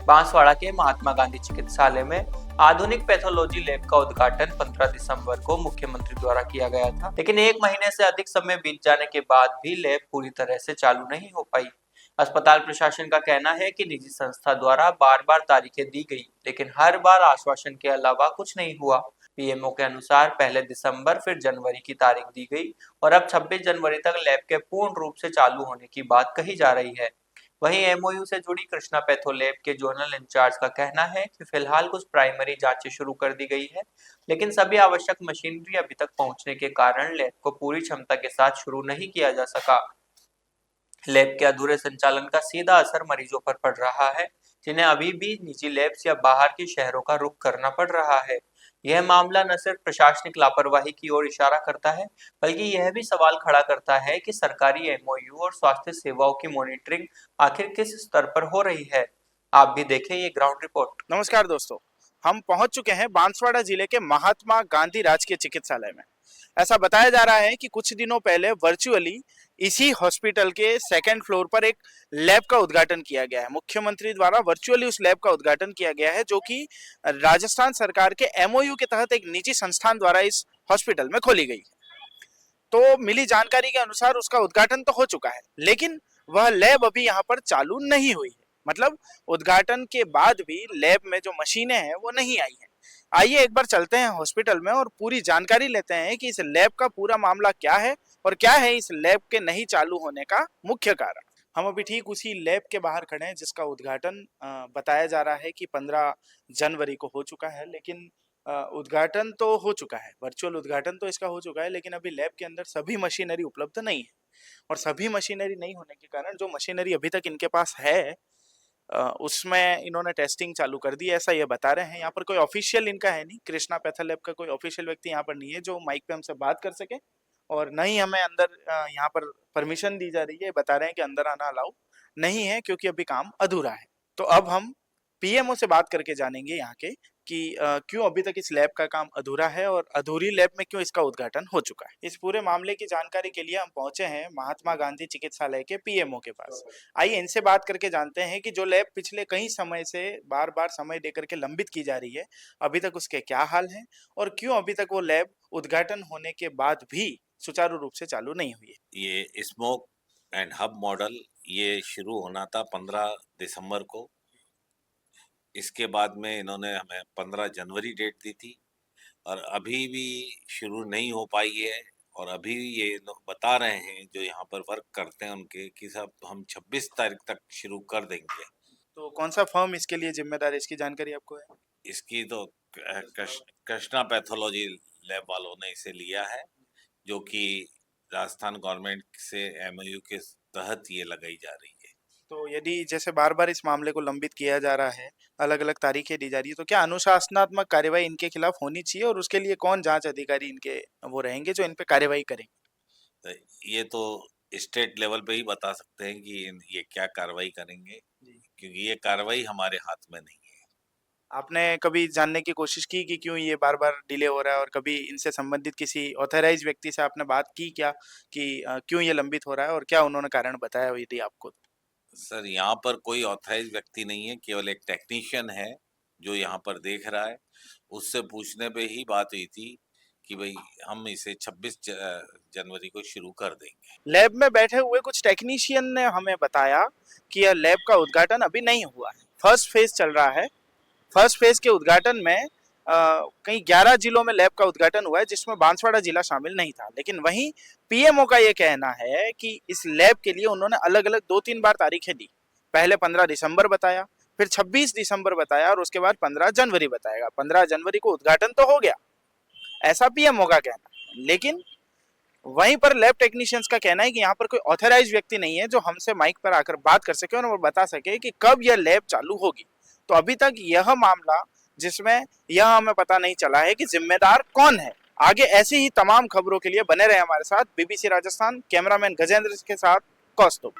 बांसवाड़ा के महात्मा गांधी चिकित्सालय में आधुनिक पैथोलॉजी लैब का उद्घाटन 15 दिसंबर को मुख्यमंत्री द्वारा किया गया था, लेकिन एक महीने से अधिक समय बीत जाने के बाद भी लैब पूरी तरह से चालू नहीं हो पाई। अस्पताल प्रशासन का कहना है कि निजी संस्था द्वारा बार बार तारीखें दी गई, लेकिन हर बार आश्वासन के अलावा कुछ नहीं हुआ। पीएमओ के अनुसार पहले दिसंबर फिर जनवरी की तारीख दी गई और अब 26 जनवरी तक लैब के पूर्ण रूप से चालू होने की बात कही जा रही है। वहीं एमओयू से जुड़ी कृष्णा पैथो लैब के जोनल इंचार्ज का कहना है कि फिलहाल कुछ प्राइमरी जांचें शुरू कर दी गई है, लेकिन सभी आवश्यक मशीनरी अभी तक पहुंचने के कारण लैब को पूरी क्षमता के साथ शुरू नहीं किया जा सका। लैब के अधूरे संचालन का सीधा असर मरीजों पर पड़ रहा है, जिन्हें अभी भी निजी लैब्स या बाहर के शहरों का रुख करना पड़ रहा है। यह मामला न सिर्फ प्रशासनिक लापरवाही की ओर इशारा करता है, बल्कि यह भी सवाल खड़ा करता है कि सरकारी एमओयू और स्वास्थ्य सेवाओं की मॉनिटरिंग आखिर किस स्तर पर हो रही है। आप भी देखें ये ग्राउंड रिपोर्ट। नमस्कार दोस्तों, हम पहुंच चुके हैं बांसवाड़ा जिले के महात्मा गांधी राजकीय चिकित्सालय में। ऐसा बताया जा रहा है कि कुछ दिनों पहले वर्चुअली इसी हॉस्पिटल के सेकंड फ्लोर पर एक लैब का उद्घाटन किया गया है। मुख्यमंत्री द्वारा वर्चुअली उस लैब का उद्घाटन किया गया है, जो कि राजस्थान सरकार के एमओयू के तहत एक निजी संस्थान द्वारा इस हॉस्पिटल में खोली गई है। तो मिली जानकारी के अनुसार उसका उद्घाटन तो हो चुका है, लेकिन वह लैब अभी यहाँ पर चालू नहीं हुई है। मतलब उद्घाटन के बाद भी लैब में जो मशीनें हैं वो नहीं आई हैं। आइए एक बार चलते हैं हॉस्पिटल में और पूरी जानकारी लेते हैं कि इस लैब का पूरा मामला क्या है और क्या है इस लैब के नहीं चालू होने का मुख्य कारण। हम अभी ठीक उसी लैब के बाहर खड़े हैं जिसका उद्घाटन बताया जा रहा है कि 15 जनवरी को हो चुका है, लेकिन उद्घाटन तो हो चुका है, वर्चुअल उद्घाटन तो इसका हो चुका है, लेकिन अभी लैब के अंदर सभी मशीनरी उपलब्ध नहीं है। और सभी मशीनरी नहीं होने के कारण जो मशीनरी अभी तक इनके पास है उसमें इन्होंने टेस्टिंग चालू कर दी है, ऐसा ये बता रहे हैं। यहाँ पर कोई ऑफिशियल इनका है नहीं, कृष्णा पैथो लैब का कोई ऑफिशियल व्यक्ति यहाँ पर नहीं है जो माइक पे हमसे बात कर सके, और न ही हमें अंदर यहाँ पर परमिशन दी जा रही है। बता रहे हैं कि अंदर आना अलाउ नहीं है क्योंकि अभी काम अधूरा है। तो अब हम पीएमओ से बात करके जानेंगे यहाँ के कि क्यों अभी तक इस लैब का काम अधूरा है और अधूरी लैब में क्यों इसका उद्घाटन हो चुका है। इस पूरे मामले की जानकारी के लिए हम पहुंचे हैं महात्मा गांधी चिकित्सालय के पीएमओ के पास। आइए इनसे बात करके जानते हैं कि जो लैब पिछले कई समय से बार बार समय देकर के लंबित की जा रही है, अभी तक उसके क्या हाल हैं और क्यों अभी तक वो लैब उद्घाटन होने के बाद भी सुचारू रूप से चालू नहीं हुई है। ये स्मोक एंड हब मॉडल ये शुरू होना था 15 दिसंबर को। इसके बाद में इन्होंने हमें 15 जनवरी डेट दी थी और अभी भी शुरू नहीं हो पाई है। और अभी ये लोग बता रहे हैं जो यहाँ पर वर्क करते हैं उनके कि सब हम 26 तारीख तक शुरू कर देंगे। तो कौन सा फर्म इसके लिए जिम्मेदार है, इसकी जानकारी आपको है? इसकी तो कृष्णा पैथोलॉजी लैब वालों ने इसे लिया है, जो कि राजस्थान गवर्नमेंट से एमओयू के तहत ये लगाई जा रही है। तो यदि जैसे बार बार इस मामले को लंबित किया जा रहा है, अलग अलग तारीखें दी जा रही है, तो क्या अनुशासनात्मक कार्यवाही इनके खिलाफ होनी चाहिए और उसके लिए कौन जांच अधिकारी इनके वो रहेंगे जो इन पे कार्यवाही करेंगे? ये तो स्टेट लेवल पे ही बता सकते हैं कि ये क्या कार्रवाई करेंगे, क्योंकि ये कार्रवाई हमारे हाथ में नहीं है। आपने कभी जानने की कोशिश की कि क्यों ये बार बार डिले हो रहा है और कभी इनसे संबंधित किसी ऑथराइज व्यक्ति से आपने बात की क्या कि क्यों ये लंबित हो रहा है और क्या उन्होंने कारण बताया यदि आपको? सर, यहाँ पर कोई ऑथराइज व्यक्ति नहीं है, केवल एक टेक्नीशियन है जो यहाँ पर देख रहा है। उससे पूछने पे ही बात हुई थी कि भाई हम इसे 26 जनवरी को शुरू कर देंगे। लैब में बैठे हुए कुछ टेक्नीशियन ने हमें बताया कि यह लैब का उद्घाटन अभी नहीं हुआ है, फर्स्ट फेज चल रहा है। फर्स्ट फेज के उद्घाटन में कई 11 जिलों में लैब का उद्घाटन हुआ है, जिसमें बांसवाड़ा जिला शामिल नहीं था। लेकिन वहीं पीएमओ का ये कहना है कि इस लैब के लिए उन्होंने अलग अलग 2-3 बार तारीखें दी। पहले 15 दिसंबर बताया, फिर 26 दिसंबर बताया और उसके बाद 15 जनवरी बताएगा। 15 जनवरी को उद्घाटन तो हो गया, ऐसा पीएमओ का कहना है। लेकिन वहीं पर लैब टेक्नीशियंस का कहना है कि यहाँ पर कोई ऑथराइज व्यक्ति नहीं है जो हमसे माइक पर आकर बात कर सके और वो बता सके कि कब यह लैब चालू होगी। तो अभी तक यह मामला जिसमें यह हमें पता नहीं चला है कि जिम्मेदार कौन है। आगे ऐसी ही तमाम खबरों के लिए बने रहे हमारे साथ। बीबीसी राजस्थान कैमरामैन गजेंद्र के साथ कौस्तुभ।